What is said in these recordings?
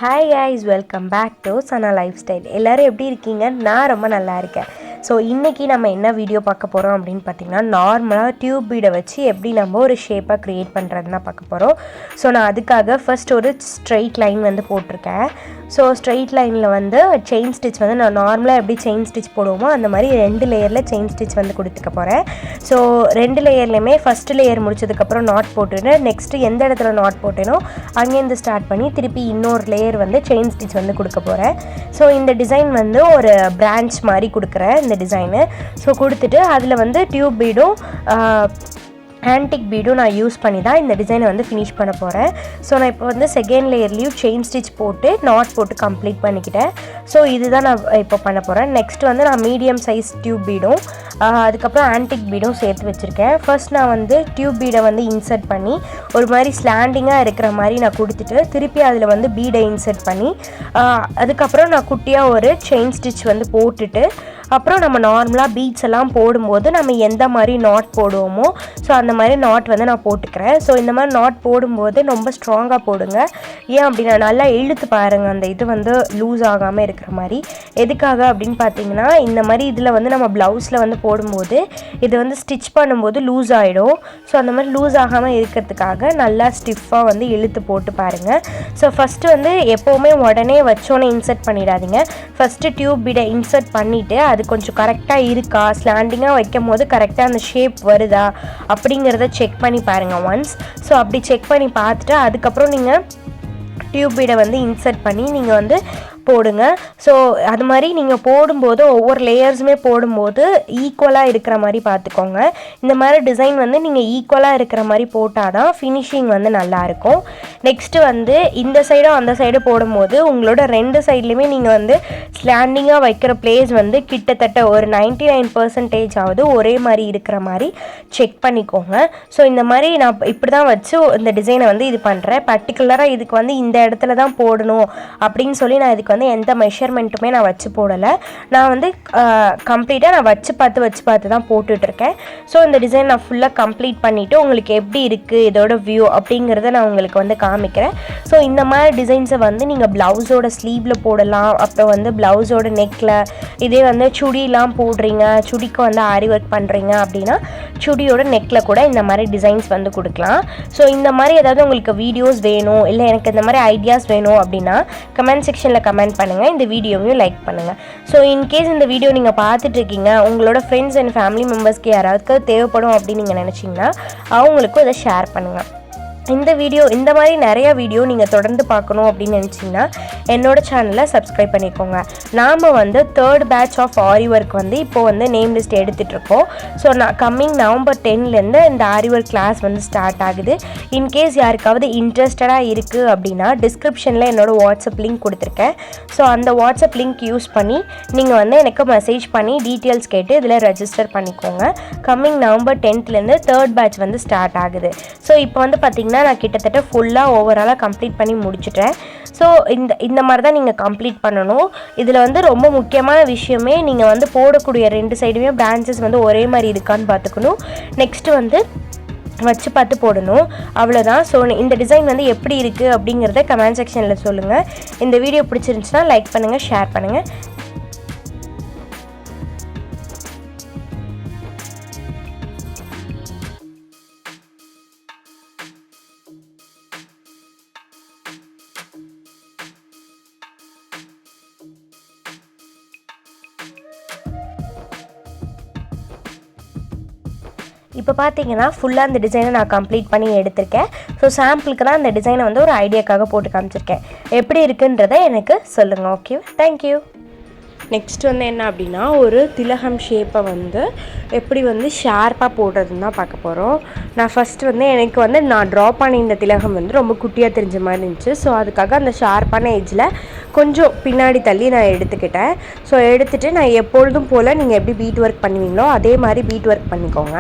Hi guys, welcome back to Sana Lifestyle. எல்லாரும் எப்படி இருக்கீங்க? நான் ரொம்ப நல்லா இருக்கேன். ஸோ இன்றைக்கி நம்ம என்ன வீடியோ பார்க்க போகிறோம் அப்படின்னு பார்த்திங்கன்னா, நார்மலாக டியூப் பீடை வச்சு எப்படி நம்ம ஒரு ஷேப்பாக க்ரியேட் பண்ணுறதுனா பார்க்க போகிறோம். ஸோ நான் அதுக்காக ஃபர்ஸ்ட் ஒரு ஸ்ட்ரெயிட் லைன் வந்து போட்டிருக்கேன். ஸோ ஸ்ட்ரெயிட் லைனில் வந்து செயின் ஸ்டிச் வந்து நான் நார்மலாக எப்படி செயின் ஸ்டிச் போடுவோமோ அந்த மாதிரி 2 லேயரில் செயின் ஸ்டிச் வந்து கொடுத்துக்க போகிறேன். ஸோ 2 லேயர்லேயுமே ஃபஸ்ட்டு லேயர் முடிச்சதுக்கப்புறம் நாட் போட்டுட்டு நெக்ஸ்ட்டு எந்த இடத்துல நாட் போட்டேனோ அங்கேருந்து ஸ்டார்ட் பண்ணி திருப்பி இன்னொரு லேயர் வந்து செயின் ஸ்டிச் வந்து கொடுக்க போகிறேன். ஸோ இந்த டிசைன் வந்து ஒரு பிரான்ச் மாதிரி கொடுக்குறேன் இந்த டிசைனு. ஸோ கொடுத்துட்டு அதில் வந்து டியூப் பீடும் ஆன்டிக் பீடும் நான் யூஸ் பண்ணி தான் இந்த டிசைனை வந்து ஃபினிஷ் பண்ண போகிறேன். ஸோ நான் இப்போ வந்து செகண்ட் லேயர்லேயும் செயின் ஸ்டிச் போட்டு நாட் போட்டு கம்ப்ளீட் பண்ணிக்கிட்டேன். ஸோ இதுதான் நான் இப்போ பண்ண போகிறேன். நெக்ஸ்ட் வந்து நான் மீடியம் சைஸ் டியூப் பீடும் அதுக்கப்புறம் ஆன்டிக் பீடும் சேர்த்து வச்சுருக்கேன். ஃபர்ஸ்ட் நான் வந்து டியூப் பீடை வந்து இன்சர்ட் பண்ணி ஒரு மாதிரி ஸ்லாண்டிங்காக இருக்கிற மாதிரி நான் கொடுத்துட்டு திருப்பி அதில் வந்து பீடை இன்சர்ட் பண்ணி அதுக்கப்புறம் நான் குட்டியாக ஒரு செயின் ஸ்டிச் வந்து போட்டுட்டு அப்புறம் நம்ம நார்மலாக பீட்ஸ் எல்லாம் போடும்போது நம்ம எந்த மாதிரி நாட் போடுவோமோ ஸோ அந்த மாதிரி நாட் வந்து நான் போட்டுக்கிறேன். ஸோ இந்த மாதிரி நாட் போடும்போது ரொம்ப ஸ்ட்ராங்காக போடுங்க. ஏன் அப்படின்னா நல்லா இழுத்து பாருங்கள் அந்த இது வந்து லூஸ் ஆகாமல் இருக்கிற மாதிரி. எதுக்காக அப்படின்னு பார்த்தீங்கன்னா, இந்த மாதிரி இதில் வந்து நம்ம ப்ளவுஸில் வந்து போடும்போது இது வந்து ஸ்டிச் பண்ணும்போது லூஸ் ஆகிடும். ஸோ அந்த மாதிரி லூஸ் ஆகாமல் இருக்கிறதுக்காக நல்லா ஸ்டிஃபாக வந்து இழுத்து போட்டு பாருங்கள். ஸோ ஃபஸ்ட்டு வந்து எப்போவுமே உடனே வச்சோன்னே இன்சர்ட் பண்ணிடாதீங்க. ஃபஸ்ட்டு டியூப் பீடை இன்சர்ட் பண்ணிவிட்டு அது கொஞ்சம் கரெக்டாக இருக்கா, ஸ்லாண்டிங்காக வைக்கும் போது கரெக்டாக அந்த ஷேப் வருதா அப்படிங்கிறத செக் பண்ணி பாருங்கள் ஒன்ஸ். ஸோ அப்படி செக் பண்ணி பார்த்துட்டு அதுக்கப்புறம் நீங்கள் டியூப் பீடை வந்து இன்சர்ட் பண்ணி நீங்கள் வந்து போடுங்க. ஸோ அது மாதிரி நீங்கள் போடும்போது ஒவ்வொரு லேயர்ஸுமே போடும்போது ஈக்குவலாக இருக்கிற மாதிரி பார்த்துக்கோங்க. இந்த மாதிரி டிசைன் வந்து நீங்கள் ஈக்குவலாக இருக்கிற மாதிரி போட்டால் தான் ஃபினிஷிங் வந்து நல்லாயிருக்கும். நெக்ஸ்ட்டு வந்து இந்த சைடும் அந்த சைடு போடும்போது உங்களோட 2 சைட்லேயுமே நீங்கள் வந்து ஸ்லாண்டிங்காக வைக்கிற பிளேஸ் வந்து கிட்டத்தட்ட ஒரு 99% ஆகுது ஒரே மாதிரி இருக்கிற மாதிரி செக் பண்ணிக்கோங்க. ஸோ இந்த மாதிரி நான் இப்படி தான் வச்சு இந்த டிசைனை வந்து இது பண்ணுறேன். பர்டிகுலராக இதுக்கு வந்து இந்த இடத்துல தான் போடணும் அப்படின்னு சொல்லி நான் இதுக்கு வந்து எந்த மெஷர்மெண்ட்டுமே நான் வச்சு போடலை. நான் வந்து கம்ப்ளீட்டாக நான் வச்சு பார்த்து தான் போட்டுட்ருக்கேன். ஸோ இந்த டிசைன் நான் ஃபுல்லாக கம்ப்ளீட் பண்ணிவிட்டு உங்களுக்கு எப்படி இருக்குது இதோட வியூ அப்படிங்கிறத நான் உங்களுக்கு வந்து காமிக்கிறேன். ஸோ இந்த மாதிரி டிசைன்ஸை வந்து நீங்கள் ப்ளவுஸோட ஸ்லீவில் போடலாம். அப்புறம் வந்து ப்ளவுஸோட நெக்கில் இதே வந்து சுடிலாம் போடுறீங்க, சுடிக்கு வந்து ஆரி ஒர்க் பண்ணுறீங்க அப்படின்னா சுடியோட நெக்கில் கூட இந்த மாதிரி டிசைன்ஸ் வந்து கொடுக்கலாம். ஸோ இந்த மாதிரி ஏதாவது உங்களுக்கு வீடியோஸ் வேணும் இல்லை எனக்கு இந்த மாதிரி ஐடியாஸ் வேணும் அப்படின்னா கமெண்ட் செக்ஷனில் கமெண்ட் பண்ணுங்கள். இந்த வீடியோவையும் லைக் பண்ணுங்கள். ஸோ இன்கேஸ் இந்த வீடியோ நீங்கள் பார்த்துட்ருக்கீங்க உங்களோட ஃப்ரெண்ட்ஸ் அண்ட் ஃபேமிலி மெம்பர்ஸ்க்கு யாராவது தேவைப்படும் அப்படின்னு நீங்கள் நினச்சிங்கன்னா அவங்களுக்கும் இதை ஷேர் பண்ணுங்கள். இந்த மாதிரி நிறையா வீடியோ நீங்கள் தொடர்ந்து பார்க்கணும் அப்படின்னு நினச்சிங்கன்னா என்னோடய சேனலை சப்ஸ்கிரைப் பண்ணிக்கோங்க. நாம் வந்து 3rd batch of aari work வந்து இப்போது வந்து நேம் லிஸ்ட் எடுத்துகிட்ருக்கோம். ஸோ நான் கம்மிங் நவம்பர் 10லேருந்து இந்த ஆரி ஒர்க் கிளாஸ் வந்து ஸ்டார்ட் ஆகுது. இன்கேஸ் யாருக்காவது இன்ட்ரெஸ்டடாக இருக்குது அப்படின்னா டிஸ்கிரிப்ஷனில் என்னோடய வாட்ஸ்அப் லிங்க் கொடுத்துருக்கேன். ஸோ அந்த வாட்ஸ்அப் லிங்க் யூஸ் பண்ணி நீங்கள் வந்து எனக்கு மெசேஜ் பண்ணி டீட்டெயில்ஸ் கேட்டு இதில் ரெஜிஸ்டர் பண்ணிக்கோங்க. கம்மிங் நவம்பர் 10லேருந்து 3rd பேட்ச் வந்து ஸ்டார்ட் ஆகுது. ஸோ இப்போ வந்து பார்த்திங்கன்னா நான் கிட்டத்தட்ட ஃபுல்லாக ஓவராலாக கம்ப்ளீட் பண்ணி முடிச்சிட்டேன். ஸோ இந்த மாதிரி தான் நீங்கள் கம்ப்ளீட் பண்ணணும். இதில் வந்து ரொம்ப முக்கியமான விஷயமே நீங்கள் வந்து போடக்கூடிய 2 சைடுமே பிரான்ச்சஸ் வந்து ஒரே மாதிரி இருக்கான்னு பார்த்துக்கணும். நெக்ஸ்ட்டு வந்து வச்சு பார்த்து போடணும், அவ்வளோதான். ஸோ இந்த டிசைன் வந்து எப்படி இருக்குது அப்படிங்கிறத கமெண்ட் செக்ஷனில் சொல்லுங்கள். இந்த வீடியோ பிடிச்சிருந்துச்சுன்னா லைக் பண்ணுங்கள், ஷேர் பண்ணுங்கள். இப்போ பார்த்தீங்கன்னா ஃபுல்லாக அந்த டிசைனை நான் கம்ப்ளீட் பண்ணி எடுத்திருக்கேன். ஸோ சாம்பிளுக்கு தான் அந்த டிசைனை வந்து ஒரு ஐடியாக்காக போட்டு காமிச்சிருக்கேன். எப்படி இருக்குன்றதை எனக்கு சொல்லுங்கள். Okay, thank you. நெக்ஸ்ட் வந்து என்ன அப்படின்னா ஒரு திலகம் ஷேப்பை வந்து எப்படி வந்து ஷார்ப்பாக போடுறதுன்னு தான் பார்க்க போகிறோம். நான் ஃபஸ்ட்டு வந்து எனக்கு வந்து நான் ட்ரா பண்ணி இந்த திலகம் வந்து ரொம்ப குட்டியாக தெரிஞ்ச மாதிரி இருந்துச்சு. ஸோ அதுக்காக அந்த ஷார்ப்பான எஜ்ஜில் கொஞ்சம் பின்னாடி தள்ளி நான் எடுத்துக்கிட்டேன். ஸோ எடுத்துகிட்டு நான் எப்பொழுதும் போல் நீங்கள் எப்படி பீட் ஒர்க் பண்ணுவீங்களோ அதே மாதிரி பீட் ஒர்க் பண்ணிக்கோங்க.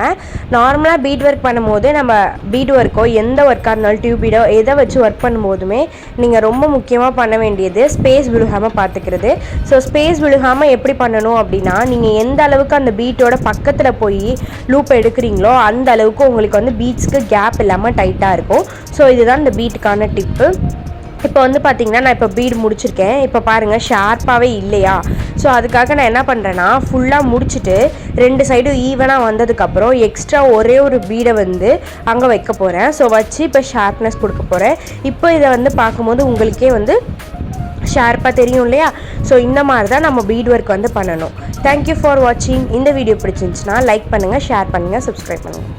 நார்மலாக பீட் ஒர்க் பண்ணும்போது நம்ம பீட் ஒர்க்கோ எந்த ஒர்க்காக இருந்தாலும் டியூப் பீடோ எதை வச்சு ஒர்க் பண்ணும்போதுமே நீங்கள் ரொம்ப முக்கியமாக பண்ண வேண்டியது ஸ்பேஸ் விழுகாமல் பார்த்துக்கிறது. ஸோ ஸ்பேஸ் விழுகாமல் எப்படி பண்ணணும் அப்படின்னா, நீங்கள் எந்த அளவுக்கு அந்த பீட்டோட பக்கத்தில் போய் லூப் எடுக்கிறீங்களோ அந்த அளவுக்கு உங்களுக்கு வந்து பீட்ஸ்க்கு கேப் இல்லாமல் டைட்டாக இருக்கும். ஸோ இதுதான் இந்த பீட்டுக்கான டிப்பு. இப்போ வந்து பார்த்திங்கன்னா நான் இப்போ பீட் முடிச்சிருக்கேன். இப்போ பாருங்கள் ஷார்ப்பாகவே இல்லையா? ஸோ அதுக்காக நான் என்ன பண்ணுறேன்னா ஃபுல்லாக முடிச்சுட்டு 2 சைடும் ஈவனாக வந்ததுக்கப்புறம் எக்ஸ்ட்ரா ஒரே ஒரு பீடை வந்து அங்கே வைக்க போகிறேன். ஸோ வச்சு இப்போ ஷார்ப்னஸ் கொடுக்க போகிறேன். இப்போ இதை வந்து பார்க்கும்போது உங்களுக்கே வந்து ஷார்ப்பாக தெரியும் இல்லையா? ஸோ இந்த மாதிரி தான் நம்ம பீட் ஒர்க் வந்து பண்ணணும். தேங்க்யூ ஃபார் வாட்சிங். இந்த வீடியோ பிடிச்சிருந்துச்சுன்னா லைக் பண்ணுங்கள், ஷேர் பண்ணுங்கள், சப்ஸ்கிரைப் பண்ணுங்கள்.